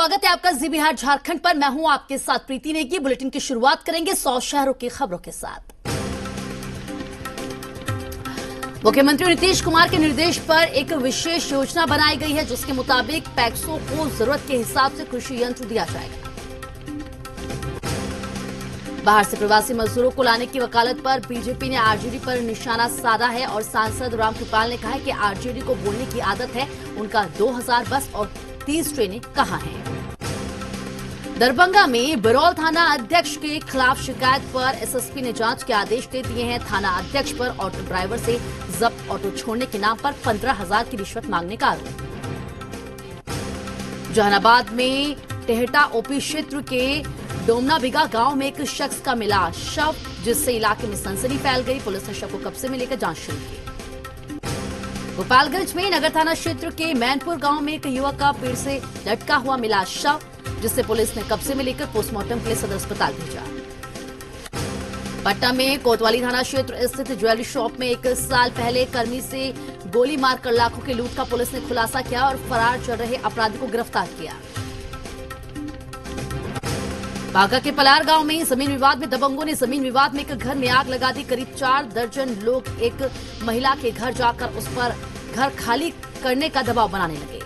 स्वागत है आपका जी बिहार झारखंड पर। मैं हूं आपके साथ प्रीति नेगी। बुलेटिन की शुरुआत करेंगे 100 शहरों की खबरों के साथ। मुख्यमंत्री नीतीश कुमार के निर्देश पर एक विशेष योजना बनाई गई है, जिसके मुताबिक पैक्सों को जरूरत के हिसाब से कृषि यंत्र दिया जाएगा। बाहर से प्रवासी मजदूरों को लाने की वकालत पर बीजेपी ने आरजेडी पर निशाना साधा है और सांसद रामकृपाल ने कहा है कि आरजेडी को बोलने की आदत है। उनका 2000 बस और 30 ट्रेनें कहां हैं? दरभंगा में बिरौल थाना अध्यक्ष के खिलाफ शिकायत पर एसएसपी ने जांच के आदेश दे दिए हैं। थाना अध्यक्ष पर ऑटो ड्राइवर से जब्त ऑटो छोड़ने के नाम पर 15,000 की रिश्वत मांगने का आरोप। जहानाबाद में टेहटा ओपी क्षेत्र के डोमना बिगा गांव में एक शख्स का मिला शव, जिससे इलाके में सनसनी फैल गई। पुलिस ने शव को कब्जे में लेकर जांच शुरू की। गोपालगंज में नगर थाना क्षेत्र के मैनपुर गांव में एक युवक का पेड़ से लटका हुआ मिला शव, जिसे पुलिस ने कब्जे में लेकर पोस्टमार्टम के लिए सदर अस्पताल भेजा। पटना में कोतवाली थाना क्षेत्र स्थित ज्वेलरी शॉप में 1 साल पहले कर्मी से गोली मारकर लाखों की लूट का पुलिस ने खुलासा किया और फरार चल रहे अपराधी को गिरफ्तार किया। बांका के पलार गांव में जमीन विवाद में दबंगों ने जमीन विवाद में एक घर में आग लगा दी। करीब 4 दर्जन लोग एक महिला के घर जाकर उस पर घर खाली करने का दबाव बनाने लगे।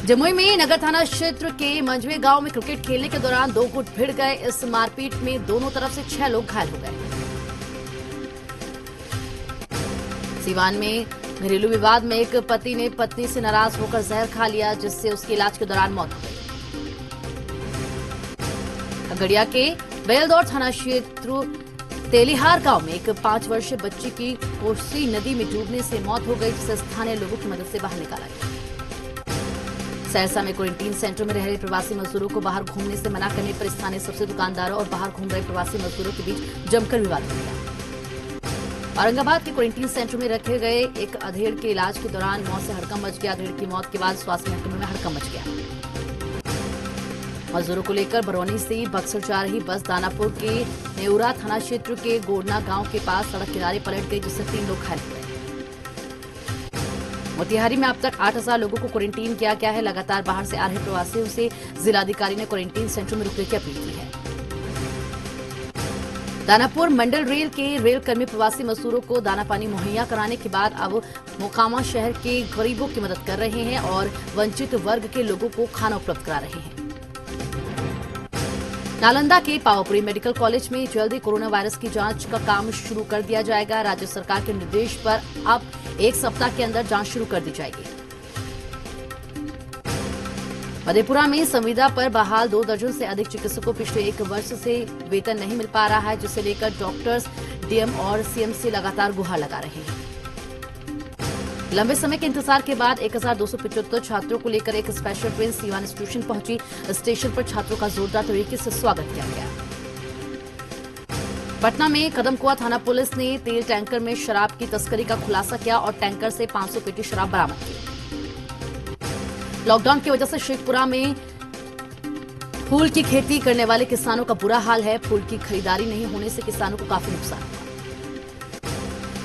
जमुई में नगर थाना क्षेत्र के मंझवे गांव में क्रिकेट खेलने के दौरान 2 गुट भिड़ गए। इस मारपीट में दोनों तरफ से 6 लोग घायल हो गए। सीवान में घरेलू विवाद में एक पति ने पत्नी से नाराज होकर जहर खा लिया, जिससे उसके इलाज के दौरान मौत हो गई। खगड़िया के बेलदौर थाना क्षेत्र तेलिहार गांव में एक 5 वर्षीय बच्ची की कोसी नदी में डूबने से मौत हो गई, जिसे स्थानीय लोगों की मदद से बाहर निकाला गया। सहरसा में क्वारंटीन सेंटर में रह रहे प्रवासी मजदूरों को बाहर घूमने से मना करने पर स्थानीय सब्जी दुकानदारों और बाहर घूम रहे प्रवासी मजदूरों के बीच जमकर विवाद हो गया। औरंगाबाद के क्वारंटीन सेंटर में रखे गए एक अधेड़ के इलाज के दौरान मौत से हड़कंप मच गया। अधेड़ की मौत के बाद स्वास्थ्य महकमे में हड़कंप मच गया। मजदूरों को लेकर बरौनी से बक्सर जा रही बस दानापुर के नेउरा थाना क्षेत्र के गोडना गांव के पास सड़क किनारे पलट गई, जिससे 3 लोग घायल हुए। मोतिहारी में अब तक 8,000 लोगों को क्वारंटीन किया गया है। लगातार बाहर से आ रहे प्रवासियों से जिलाधिकारी ने क्वारंटीन सेंटर में रुकने की अपील की है। दानापुर मंडल रेल के रेल कर्मी प्रवासी मजदूरों को दाना पानी मुहैया कराने के बाद अब मोकामा शहर के गरीबों की मदद कर रहे हैं और वंचित वर्ग के लोगों को खाना उपलब्ध करा रहे हैं। नालंदा के पावापुरी मेडिकल कॉलेज में जल्दी कोरोना वायरस की जांच का काम शुरू कर दिया जाएगा। राज्य सरकार के निर्देश पर अब 1 सप्ताह के अंदर जांच शुरू कर दी जाएगी। मधेपुरा में संविदा पर बहाल 2 दर्जन से अधिक चिकित्सकों को पिछले 1 वर्ष से वेतन नहीं मिल पा रहा है, जिसे लेकर डॉक्टर्स, डीएम और सीएम से लगातार गुहार लगा रहे हैं। लंबे समय के इंतजार के बाद 1275 छात्रों को लेकर एक स्पेशल ट्रेन सीवान स्टेशन पहुंची। स्टेशन पर छात्रों का जोरदार तरीके से स्वागत किया गया। पटना में कदमकुआ थाना पुलिस ने तेल टैंकर में शराब की तस्करी का खुलासा किया और टैंकर से 500 पेटी शराब बरामद की। लॉकडाउन की वजह से शेखपुरा में फूल की खेती करने वाले किसानों का बुरा हाल है। फूल की खरीदारी नहीं होने से किसानों को काफी नुकसान हुआ।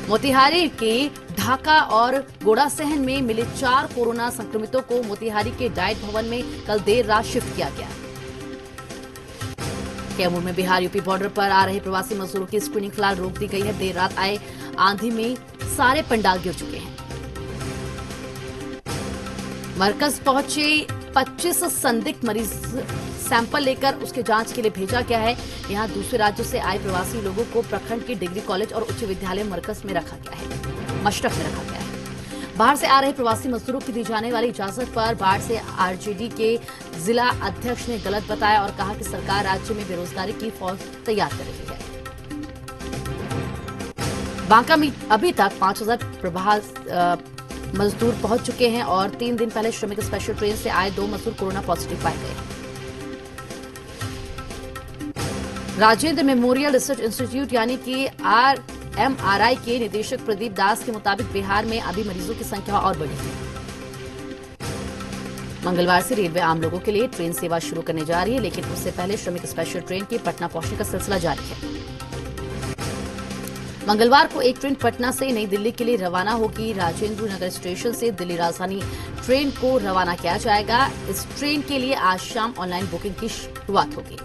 मोतिहारी के ढाका और गोड़ासहन में मिले 4 कोरोना संक्रमितों को मोतिहारी के डाइट भवन में कल देर रात शिफ्ट किया गया। कैमूर में बिहार यूपी बॉर्डर पर आ रहे प्रवासी मजदूरों की स्क्रीनिंग फिलहाल रोक दी गई है। देर रात आए आंधी में सारे पंडाल गिर चुके हैं। मरकज पहुंचे 25 संदिग्ध मरीज सैंपल लेकर उसके जांच के लिए भेजा गया है। यहां दूसरे राज्यों से आए प्रवासी लोगों को प्रखंड के डिग्री कॉलेज और उच्च विद्यालय मरकज में रखा गया है, मशरफ में रखा गया है। बाहर से आ रहे प्रवासी मजदूरों की दी जाने वाली इजाजत पर बाढ़ से आरजेडी के जिला अध्यक्ष ने गलत बताया और कहा कि सरकार राज्य में बेरोजगारी की फौज तैयार कर रही है। बांका में अभी तक 5,000 प्रवासी मजदूर पहुंच चुके हैं और 3 दिन पहले श्रमिक स्पेशल ट्रेन से आए 2 मजदूर कोरोना पॉजिटिव पाए गए हैं। राजेंद्र मेमोरियल रिसर्च इंस्टीट्यूट यानी कि RMRI के निदेशक प्रदीप दास के मुताबिक बिहार में अभी मरीजों की संख्या और बढ़ी है। मंगलवार से रेलवे आम लोगों के लिए ट्रेन सेवा शुरू करने जा रही है, लेकिन उससे पहले श्रमिक स्पेशल ट्रेन के पटना पहुंचने का सिलसिला जारी है। मंगलवार को एक ट्रेन पटना से नई दिल्ली के लिए रवाना होगी। राजेंद्र नगर स्टेशन से दिल्ली राजधानी ट्रेन को रवाना किया जाएगा। इस ट्रेन के लिए आज शाम ऑनलाइन बुकिंग की शुरुआत होगी।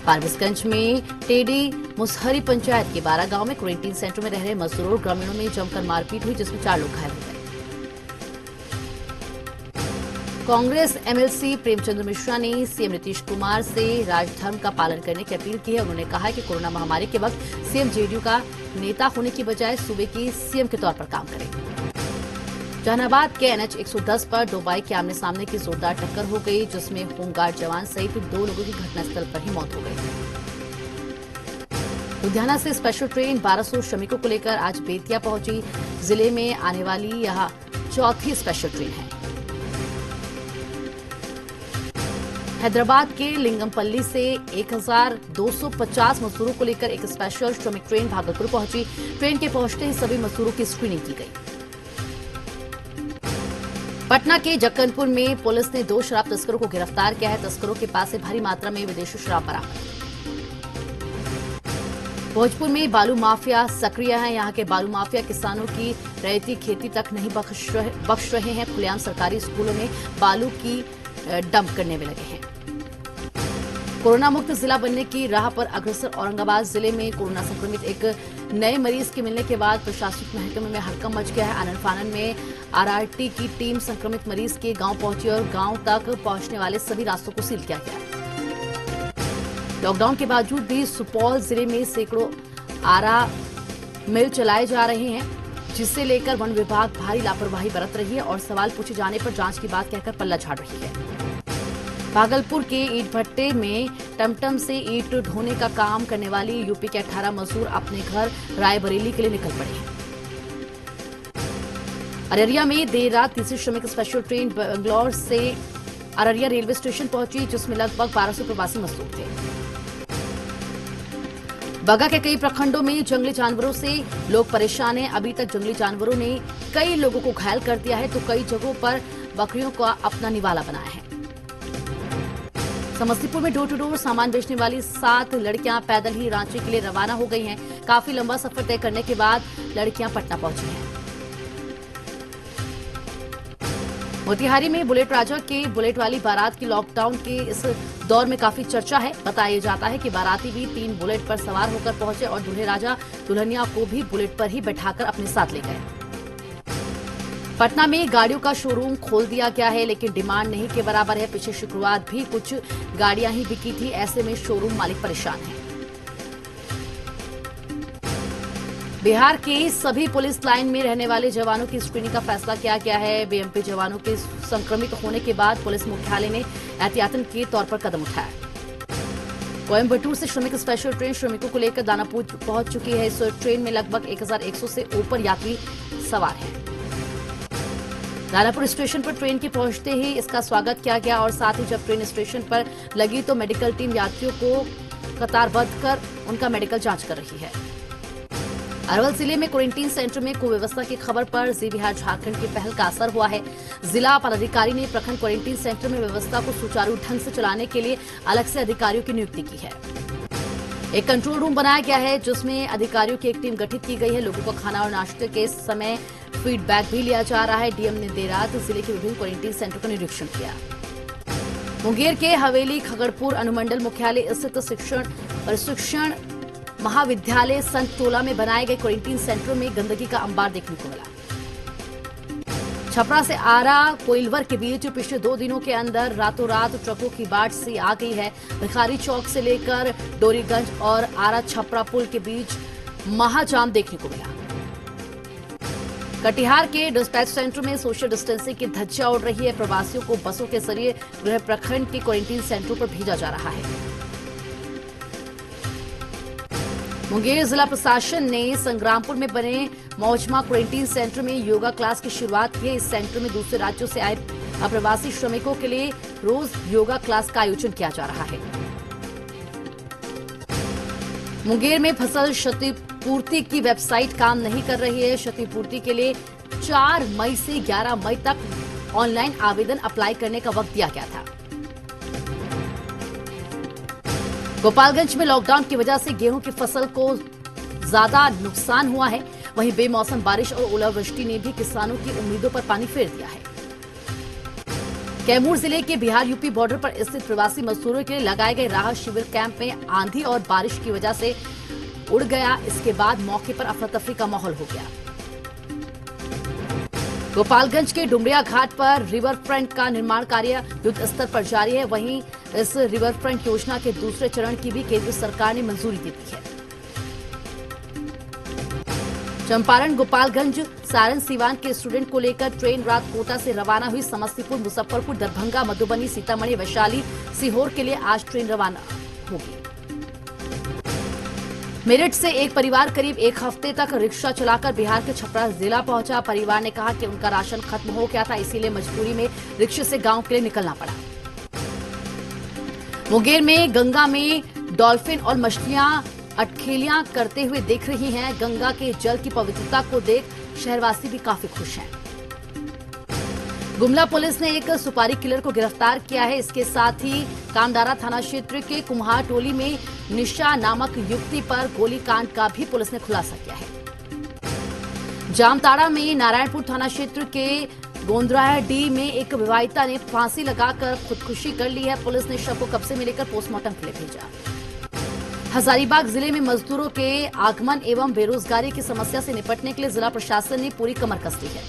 फारबिसगंज में टेडी मुसहरी पंचायत के 12 गांव में क्वारंटीन सेंटर में रह रहे मजदूरों और ग्रामीणों में जमकर मारपीट हुई, जिसमें 4 लोग घायल हो गए। कांग्रेस एमएलसी प्रेमचंद्र मिश्रा ने सीएम नीतीश कुमार से राजधर्म का पालन करने की अपील की है। उन्होंने कहा है कि कोरोना महामारी के वक्त सीएम जेडीयू का नेता होने की बजाय सूबे की सीएम के तौर पर काम करें। जहानाबाद के एनएच 110 पर 2 बाइक के आमने सामने की जोरदार टक्कर हो गई, जिसमें होमगार्ड जवान सहित 2 लोगों की घटनास्थल पर ही मौत हो गई। लुधियाना से स्पेशल ट्रेन 1200 श्रमिकों को लेकर आज बेतिया पहुंची। जिले में आने वाली यह चौथी स्पेशल ट्रेन है। हैदराबाद के लिंगमपल्ली से 1250 मजदूरों को लेकर एक स्पेशल श्रमिक ट्रेन भागलपुर पहुंची। ट्रेन के पहुंचते ही सभी मजदूरों की स्क्रीनिंग की गई। पटना के जक्कनपुर में पुलिस ने 2 शराब तस्करों को गिरफ्तार किया है। तस्करों के पास से भारी मात्रा में विदेशी शराब बरामद। भोजपुर में बालू माफिया सक्रिय है। यहां के बालू माफिया किसानों की रैयती खेती तक नहीं बख्श रहे हैं। खुलेआम सरकारी स्कूलों में बालू की डंप करने में लगे हैं। कोरोना मुक्त जिला बनने की राह पर अग्रसर औरंगाबाद जिले में कोरोना संक्रमित एक नए मरीज के मिलने के बाद प्रशासनिक महकमे में हड़कंप मच गया है। आनन फानन में आरआरटी की टीम संक्रमित मरीज के गांव पहुंची और गांव तक पहुंचने वाले सभी रास्तों को सील किया गया। लॉकडाउन के बावजूद भी सुपौल जिले में सैकड़ों आरा मिल चलाए जा रहे हैं, जिसे लेकर वन विभाग भारी लापरवाही बरत रही है और सवाल पूछे जाने पर जांच की बात कहकर पल्ला झाड़ रही है। भागलपुर के ईंट भट्टे में टमटम से ईंट ढोने का काम करने वाली यूपी के 18 मजदूर अपने घर रायबरेली के लिए निकल पड़े हैं। अररिया में देर रात तीसरी श्रमिक स्पेशल ट्रेन बेंगलौर से अररिया रेलवे स्टेशन पहुंची, जिसमें लगभग 1200 प्रवासी मजदूर थे। बगा के कई प्रखंडों में जंगली जानवरों से लोग परेशान हैं। अभी तक जंगली जानवरों ने कई लोगों को घायल कर दिया है, तो कई जगहों पर बकरियों का अपना निवाला बनाया है। समस्तीपुर में डोर टू डोर सामान बेचने वाली 7 लड़कियां पैदल ही रांची के लिए रवाना हो गई हैं। काफी लंबा सफर तय करने के बाद लड़कियां पटना पहुंची हैं। मोतिहारी में बुलेट राजा के बुलेट वाली बारात की लॉकडाउन के इस दौर में काफी चर्चा है। बताया जाता है कि बाराती भी 3 बुलेट पर सवार होकर पहुंचे और दूल्हे राजा दुल्हनिया को भी बुलेट पर ही बैठाकर अपने साथ ले गए। पटना में गाड़ियों का शोरूम खोल दिया गया है, लेकिन डिमांड नहीं के बराबर है। पिछले शुक्रवार भी कुछ गाड़ियां ही बिकी थी। ऐसे में शोरूम मालिक परेशान हैं। बिहार के सभी पुलिस लाइन में रहने वाले जवानों की स्क्रीनिंग का फैसला किया गया है। बीएमपी जवानों के संक्रमित होने के बाद पुलिस मुख्यालय ने एहतियातन के तौर पर कदम उठाया। कोयम्बटूर से श्रमिक स्पेशल ट्रेन श्रमिकों को लेकर दानापुर पहुंच चुकी है। इस ट्रेन में लगभग 1100 से ऊपर यात्री सवार हैं। दानापुर स्टेशन पर ट्रेन के पहुंचते ही इसका स्वागत किया गया और साथ ही जब ट्रेन स्टेशन पर लगी तो मेडिकल टीम यात्रियों को कतारबद्ध कर उनका मेडिकल जांच कर रही है। अरवल जिले में क्वारंटीन सेंटर में कुव्यवस्था की खबर पर जी बिहार झारखंड की पहल का असर हुआ है। जिला पदाधिकारी ने प्रखंड क्वारंटीन सेंटर में व्यवस्था को सुचारू ढंग से चलाने के लिए अलग से अधिकारियों की नियुक्ति की है। एक कंट्रोल रूम बनाया गया है, जिसमें अधिकारियों की एक टीम गठित की गई है। लोगों को खाना और नाश्ते के समय फीडबैक भी लिया जा रहा है। डीएम ने देर रात जिले के विभिन्न क्वारंटीन सेंटर का निरीक्षण किया। मुंगेर के हवेली खगड़पुर अनुमंडल मुख्यालय स्थित प्रशिक्षण महाविद्यालय संत टोला में बनाए गए क्वारंटीन सेंटर में गंदगी का अंबार देखने को मिला। छपरा से आरा कोइलवर के बीच पिछले 2 दिनों के अंदर रातों रात ट्रकों की बाढ़ सी आ गई है। भिखारी चौक से लेकर डोरीगंज और आरा छपरा पुल के बीच महाजाम देखने को मिला। कटिहार के डिस्पैच सेंटर में सोशल डिस्टेंसिंग की धज्जियां उड़ रही है। प्रवासियों को बसों के जरिए गृह प्रखंड के क्वारंटीन सेंटरों पर भेजा जा रहा है। मुंगेर जिला प्रशासन ने संग्रामपुर में बने मौजमा क्वारंटीन सेंटर में योगा क्लास की शुरुआत की है। इस सेंटर में दूसरे राज्यों से आए अप्रवासी श्रमिकों के लिए रोज योगा क्लास का आयोजन किया जा रहा है। मुंगेर में फसल क्षतिपूर्ति की वेबसाइट काम नहीं कर रही है। क्षतिपूर्ति के लिए 4 मई से 11 मई तक ऑनलाइन आवेदन अप्लाई करने का वक्त दिया गया था। गोपालगंज में लॉकडाउन की वजह से गेहूं की फसल को ज्यादा नुकसान हुआ है। वहीं बेमौसम बारिश और ओलावृष्टि ने भी किसानों की उम्मीदों पर पानी फेर दिया है। कैमूर जिले के बिहार यूपी बॉर्डर पर स्थित प्रवासी मजदूरों के लिए लगाए गए राहत शिविर कैंप में आंधी और बारिश की वजह से उड़ गया। इसके बाद मौके पर अफरा तफरी का माहौल हो गया। गोपालगंज के डुमरिया घाट पर रिवर फ्रंट का निर्माण कार्य युद्ध स्तर पर जारी है। वहीं इस रिवर फ्रंट योजना के दूसरे चरण की भी केंद्र सरकार ने मंजूरी दे दी है। चंपारण गोपालगंज सारण सीवान के स्टूडेंट को लेकर ट्रेन रात कोटा से रवाना हुई। समस्तीपुर, मुजफ्फरपुर, दरभंगा, मधुबनी, सीतामढ़ी, वैशाली, सीहोर के लिए आज ट्रेन रवाना होगी। मेरठ से एक परिवार करीब एक हफ्ते तक रिक्शा चलाकर बिहार के छपरा जिला पहुंचा। परिवार ने कहा कि उनका राशन खत्म हो गया था, इसीलिए मजबूरी में रिक्शे से गांव के लिए निकलना पड़ा। मुंगेर में गंगा में डॉल्फिन और मछलियां अटखेलियां करते हुए दिख रही हैं। गंगा के जल की पवित्रता को देख शहरवासी भी काफी खुश हैं। गुमला पुलिस ने एक सुपारी किलर को गिरफ्तार किया है। इसके साथ ही कामडारा थाना क्षेत्र के कुम्हार टोली में निशा नामक युवती पर गोलीकांड का भी पुलिस ने खुलासा किया है। जामताड़ा में नारायणपुर थाना क्षेत्र के गोंदराडीह में एक विवाहिता ने फांसी लगाकर खुदकुशी कर ली है। पुलिस ने शव को कब्जे में लेकर पोस्टमार्टम के लिए भेजा। हजारीबाग जिले में मजदूरों के आगमन एवं बेरोजगारी की समस्या से निपटने के लिए जिला प्रशासन ने पूरी कमर कस ली है।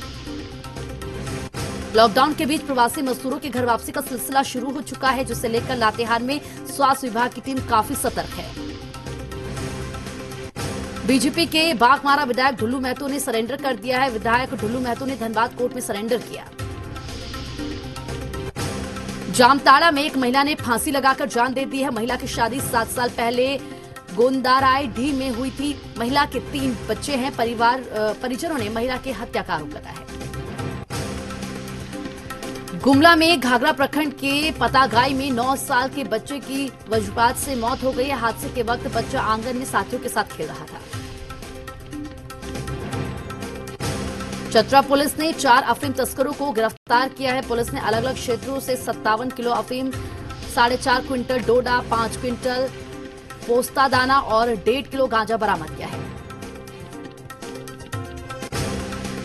लॉकडाउन के बीच प्रवासी मजदूरों की घर वापसी का सिलसिला शुरू हो चुका है, जिसे लेकर लातेहार में स्वास्थ्य विभाग की टीम काफी सतर्क है। बीजेपी के बाघमारा विधायक ढुल्लू महतो ने सरेंडर कर दिया है। विधायक ढुल्लू महतो ने धनबाद कोर्ट में सरेंडर किया। जामताड़ा में एक महिला ने फांसी लगाकर जान दे दी है। महिला की शादी 7 साल पहले गोंदाराडीह में हुई थी। महिला के 3 बच्चे हैं। परिजनों ने महिला की हत्या का आरोप लगाया है। गुमला में घाघरा प्रखंड के पतागाई में 9 साल के बच्चे की वज्रपात से मौत हो गई है। हादसे के वक्त बच्चा आंगन में साथियों के साथ खेल रहा था। चतरा पुलिस ने 4 अफीम तस्करों को गिरफ्तार किया है। पुलिस ने अलग अलग क्षेत्रों से 57 किलो अफीम, 4.5 क्विंटल डोडा, 5 क्विंटल पोस्ता दाना और 1.5 किलो गांजा बरामद किया है।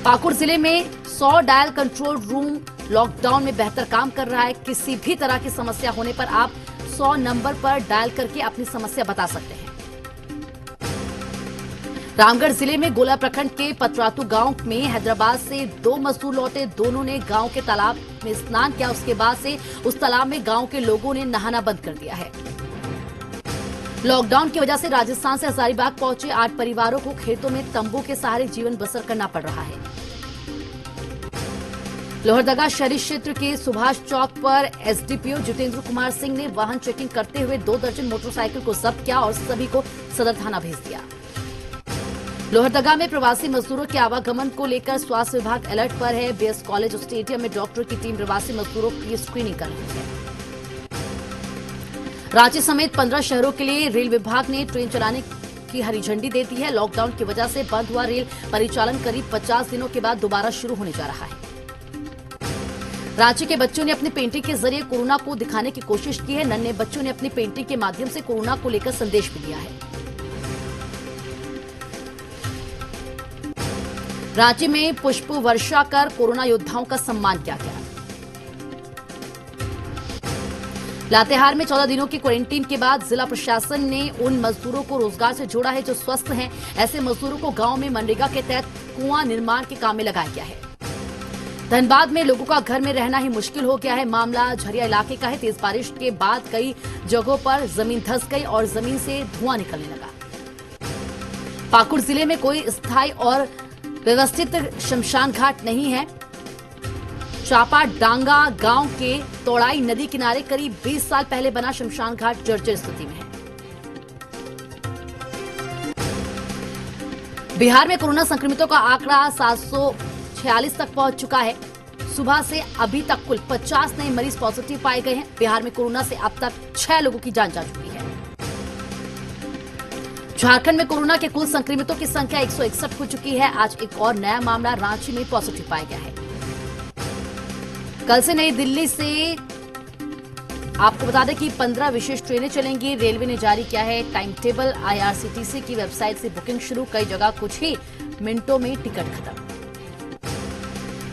पाकुड़ जिले में 100 डायल कंट्रोल रूम लॉकडाउन में बेहतर काम कर रहा है। किसी भी तरह की समस्या होने पर आप 100 नंबर पर डायल करके अपनी समस्या बता सकते हैं। रामगढ़ जिले में गोला प्रखंड के पतरातू गांव में हैदराबाद से 2 मजदूर लौटे। दोनों ने गांव के तालाब में स्नान किया। उसके बाद से उस तालाब में गांव के लोगों ने नहाना बंद कर दिया है। लॉकडाउन की वजह से राजस्थान से हजारीबाग पहुंचे 8 परिवारों को खेतों में तंबू के सहारे जीवन बसर करना पड़ रहा है। लोहरदगा शहरी क्षेत्र के सुभाष चौक पर एसडीपीओ जितेंद्र कुमार सिंह ने वाहन चेकिंग करते हुए 2 दर्जन मोटरसाइकिल को जब्त किया और सभी को सदर थाना भेज दिया। लोहरदगा में प्रवासी मजदूरों के आवागमन को लेकर स्वास्थ्य विभाग अलर्ट पर है। बीएस कॉलेज स्टेडियम में डॉक्टर की टीम प्रवासी मजदूरों की स्क्रीनिंग कर रही है। रांची समेत 15 शहरों के लिए रेल विभाग ने ट्रेन चलाने की हरी झंडी दे दी है। लॉकडाउन की वजह से बंद हुआ रेल परिचालन करीब 50 दिनों के बाद दोबारा शुरू होने जा रहा है। रांची के बच्चों ने अपनी पेंटिंग के जरिए कोरोना को दिखाने की कोशिश की है। नन्हे बच्चों ने अपनी पेंटिंग के माध्यम से कोरोना को लेकर संदेश भी दिया है। रांची में पुष्प वर्षा कर कोरोना योद्धाओं का सम्मान किया गया। लातेहार में 14 दिनों की क्वारंटीन के बाद जिला प्रशासन ने उन मजदूरों को रोजगार से जोड़ा है जो स्वस्थ हैं। ऐसे मजदूरों को गांव में मनरेगा के तहत कुआं निर्माण के काम में लगाया गया है। धनबाद में लोगों का घर में रहना ही मुश्किल हो गया है। मामला झरिया इलाके का है। तेज बारिश के बाद कई जगहों पर जमीन धंस गई और जमीन से धुआं निकलने लगा। पाकुड़ जिले में कोई स्थायी और व्यवस्थित शमशान घाट नहीं है। चापा डांगा गांव के तोड़ाई नदी किनारे करीब 20 साल पहले बना शमशान घाट जर्जर स्थिति में है। बिहार में कोरोना संक्रमितों का आंकड़ा 746 तक पहुंच चुका है। सुबह से अभी तक कुल 50 नए मरीज पॉजिटिव पाए गए हैं। बिहार में कोरोना से अब तक 6 लोगों की जान जा चुकी है। झारखंड में कोरोना के कुल संक्रमितों की संख्या 161 हो चुकी है। आज एक और नया मामला रांची में पॉजिटिव पाया गया है। कल से नई दिल्ली से आपको बता दें कि 15 विशेष ट्रेनें चलेंगी। रेलवे ने जारी किया है टाइम टेबल। आईआरसीटीसी की वेबसाइट से बुकिंग शुरू, कई जगह कुछ ही मिनटों में टिकट खत्म।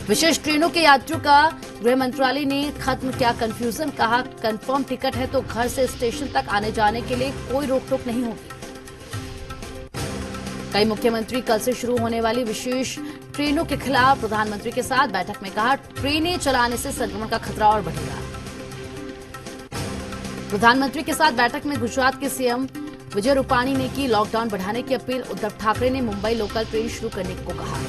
विशेष ट्रेनों के यात्रियों का गृह मंत्रालय ने खत्म किया कंफ्यूजन, कहा कंफर्म टिकट है तो घर से स्टेशन तक आने जाने के लिए कोई रोक टोक नहीं होगी। कई मुख्यमंत्री कल से शुरू होने वाली विशेष ट्रेनों के खिलाफ प्रधानमंत्री के साथ बैठक में कहा ट्रेनें चलाने से संक्रमण का खतरा और बढ़ेगा। प्रधानमंत्री के साथ बैठक में गुजरात के सीएम विजय रूपाणी ने की लॉकडाउन बढ़ाने की अपील। उद्धव ठाकरे ने मुंबई लोकल ट्रेन शुरू करने को कहा।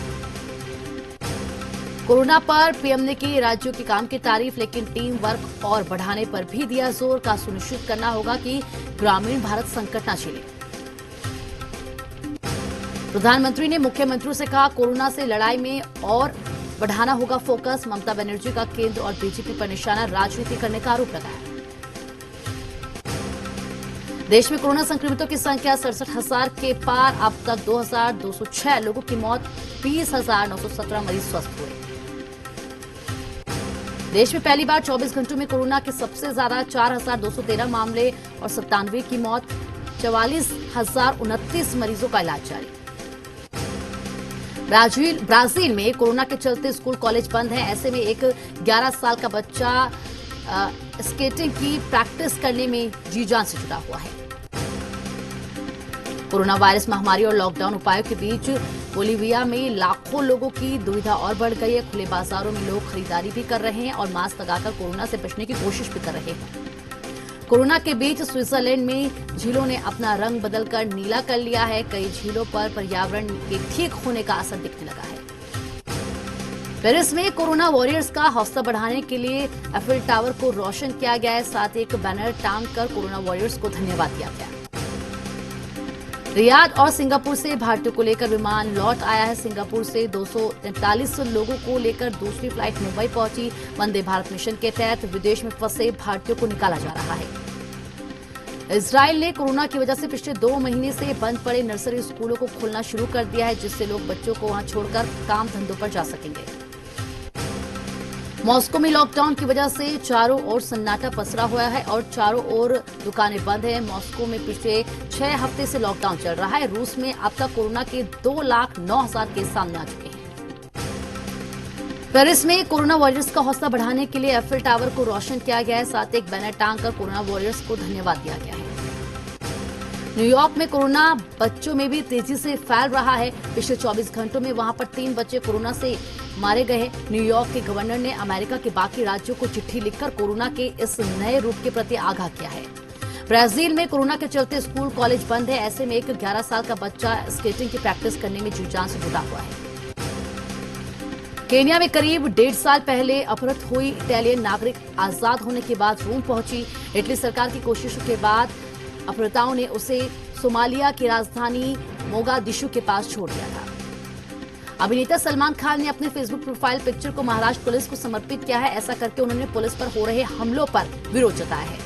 कोरोना पर पीएम ने की राज्यों के काम की तारीफ, लेकिन टीम वर्क और बढ़ाने पर भी दिया जोर, का सुनिश्चित करना होगा कि ग्रामीण भारत संकट न झेले। प्रधानमंत्री ने मुख्यमंत्रियों से कहा कोरोना से लड़ाई में और बढ़ाना होगा फोकस। ममता बनर्जी का केंद्र और बीजेपी पर निशाना राजनीति करने का आरोप लगाया। देश में कोरोना संक्रमितों की संख्या 67,000 के पार। अब तक 2,206 लोगों की मौत, 20,917 मरीज स्वस्थ हुए। देश में पहली बार 24 घंटों में कोरोना के सबसे ज्यादा 4,213 मामले और 97 की मौत, 44,029 मरीजों का इलाज जारी। ब्राजील में कोरोना के चलते स्कूल कॉलेज बंद है। ऐसे में एक 11 साल का बच्चा स्केटिंग की प्रैक्टिस करने में जी जान से जुटा हुआ है। कोरोना वायरस महामारी और लॉकडाउन उपायों के बीच बोलीविया में लाखों लोगों की दुविधा और बढ़ गई है। खुले बाजारों में लोग खरीदारी भी कर रहे हैं और मास्क लगाकर कोरोना से बचने की कोशिश भी कर रहे हैं। कोरोना के बीच स्विट्जरलैंड में झीलों ने अपना रंग बदलकर नीला कर लिया है। कई झीलों पर पर्यावरण के ठीक होने का असर दिखने लगा है। पेरिस में कोरोना वॉरियर्स का हौसला बढ़ाने के लिए एफिल टावर को रोशन किया गया है। साथ ही एक बैनर टांग कर कोरोना वॉरियर्स को धन्यवाद दिया गया। रियाद और सिंगापुर से भारतीयों को लेकर विमान लौट आया है। सिंगापुर से 243 लोगों को लेकर दूसरी फ्लाइट मुंबई पहुंची। वंदे भारत मिशन के तहत विदेश में फंसे भारतीयों को निकाला जा रहा है। इजराइल ने कोरोना की वजह से पिछले 2 महीने से बंद पड़े नर्सरी स्कूलों को खोलना शुरू कर दिया है, जिससे लोग बच्चों को वहां छोड़कर काम धंधों पर जा सकेंगे। मॉस्को में लॉकडाउन की वजह से चारों ओर सन्नाटा पसरा हुआ है और चारों ओर दुकानें बंद हैं। मॉस्को में पिछले 6 हफ्ते से लॉकडाउन चल रहा है। रूस में अब तक कोरोना के 2,09,000 केस सामने आ चुके हैं। पेरिस में कोरोना वॉरियर्स का हौसला बढ़ाने के लिए एफिल टावर को रोशन किया गया है। साथ ही एक बैनर टांग कर कोरोना वॉरियर्स को धन्यवाद दिया गया है। न्यूयॉर्क में कोरोना बच्चों में भी तेजी से फैल रहा है। पिछले 24 घंटों में वहां पर 3 बच्चे कोरोना से मारे गए हैं। न्यूयॉर्क के गवर्नर ने अमेरिका के बाकी राज्यों को चिट्ठी लिखकर कोरोना के इस नए रूप के प्रति आगाह किया है। ब्राजील में कोरोना के चलते स्कूल कॉलेज बंद है। ऐसे में एक 11 साल का बच्चा स्केटिंग की प्रैक्टिस करने में जी जान से जुटा हुआ है। केन्या में करीब 1.5 साल पहले अपहृत हुई इटालियन नागरिक आजाद होने के बाद रोम पहुंची। इटली सरकार की कोशिशों के बाद अपहृताओं ने उसे सोमालिया की राजधानी मोगादिशु के पास छोड़ दिया था। अभिनेता सलमान खान ने अपने फेसबुक प्रोफाइल पिक्चर को महाराष्ट्र पुलिस को समर्पित किया है। ऐसा करके उन्होंने पुलिस पर हो रहे हमलों पर विरोध जताया है।